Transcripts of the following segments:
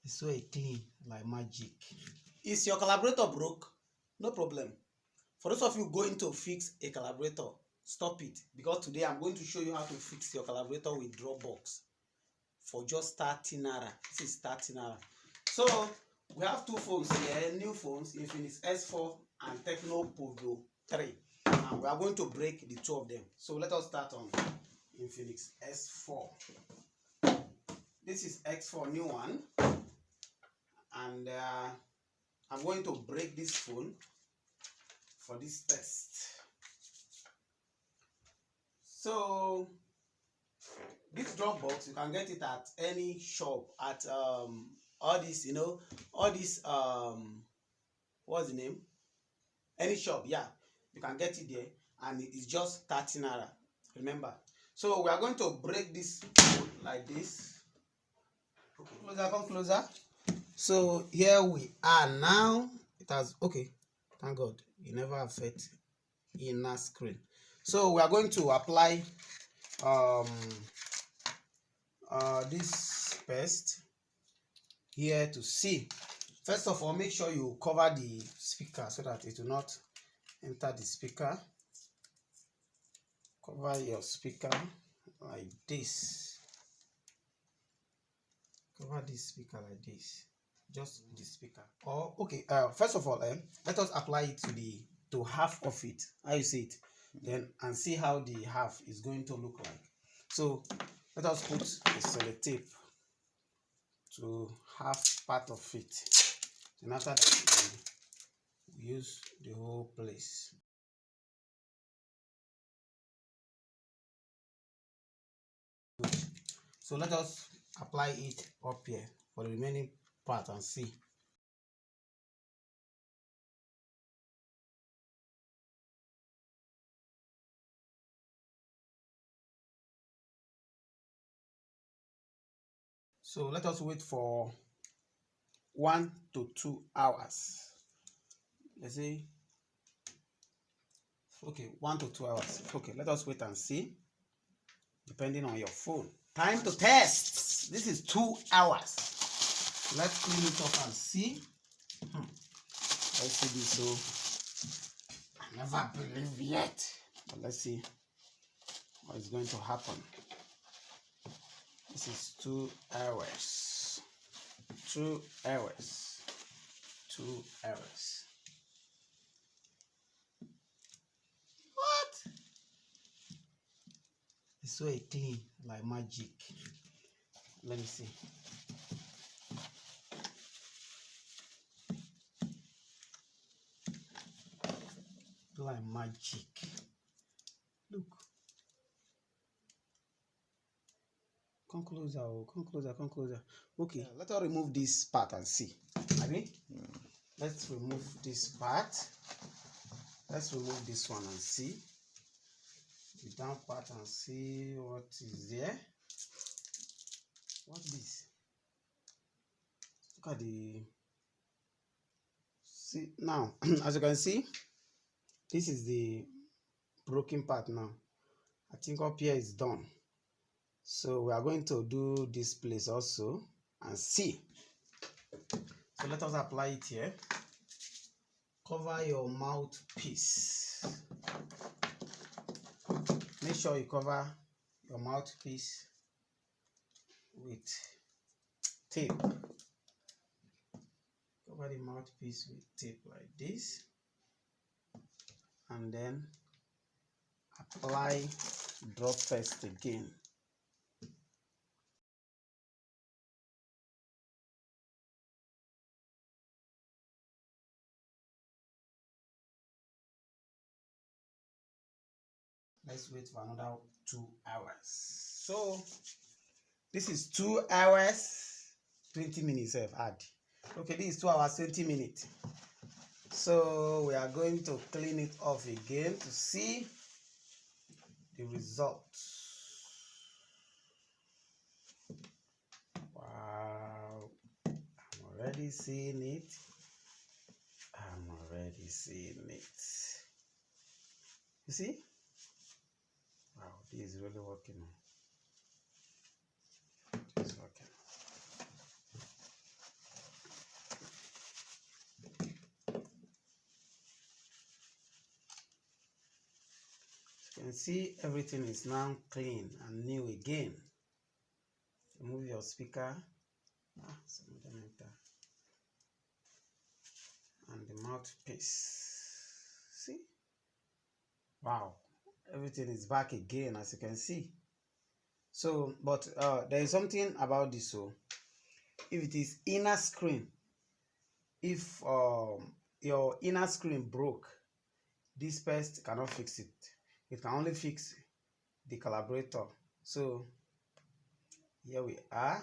It's so clean like magic. Is your calibrator broke? No problem. For those of you going to fix a calibrator, stop it, because today I'm going to show you how to fix your calibrator with Dropbox for just 30 naira. This is 30 naira. So we have two phones here, new phones, Infinix S4 and Tecno Povo 3. And we are going to break the two of them. So let us start on Infinix S4. This is X4 new one, and I'm going to break this phone for this test. So this Dropbox, you can get it at any shop, at all these, all these what's the name? Any shop, yeah, you can get it there, and it's just 30 naira. Remember. So we are going to break this phone like this. Closer, come closer. So here we are now. It has, okay, thank God it never affect inner screen. So we are going to apply this pest here to see. First of all, make sure you cover the speaker so that it will not enter the speaker. Cover your speaker like this. Cover this speaker like this, just the speaker. Or okay, first of all, let us apply it to half of it. How you see it, then, and see how the half is going to look like. So let us put a sellotape to half part of it. Then after that, we use the whole place. Good. So let us apply it up here for the remaining part and see. So let us wait for 1 to 2 hours. Let's say, okay, 1 to 2 hours. Okay, let us wait and see, depending on your phone. Time to test. This is 2 hours. Let's clean it up and see. Let's see this. So I never believe yet, but let's see what is going to happen. This is 2 hours. 2 hours. 2 hours. What? It's so clean like magic. Let me see. Like magic. Look. Come closer, oh, come closer, come closer. Okay, yeah, let us remove this part and see. Agree? Let's remove this part. Let's remove this one and see the down part and see what is there. What's this? Look at the. See now, as you can see, this is the broken part now. I think up here is done. So we are going to do this place also and see. So let us apply it here. Cover your mouthpiece. Make sure you cover your mouthpiece with tape. Cover the mouthpiece with tape like this. And then apply drop pest again. Let's wait for another 2 hours. So this is 2 hours 20 minutes I've had. Okay, this is 2 hours 20 minutes. So we are going to clean it off again to see the results. Wow, I'm already seeing it. I'm already seeing it. You see? Wow, this is really working. It's working. see everything is now clean and new again. Remove your speaker and the mouthpiece. See? Wow, everything is back again, as you can see. So, but there is something about this. So, if it is inner screen, if your inner screen broke, this pest cannot fix it. It can only fix the calibrator. So here we are.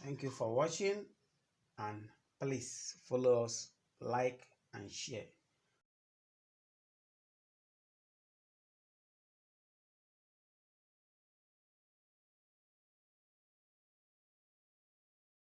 Thank you for watching, and please follow us, like and share.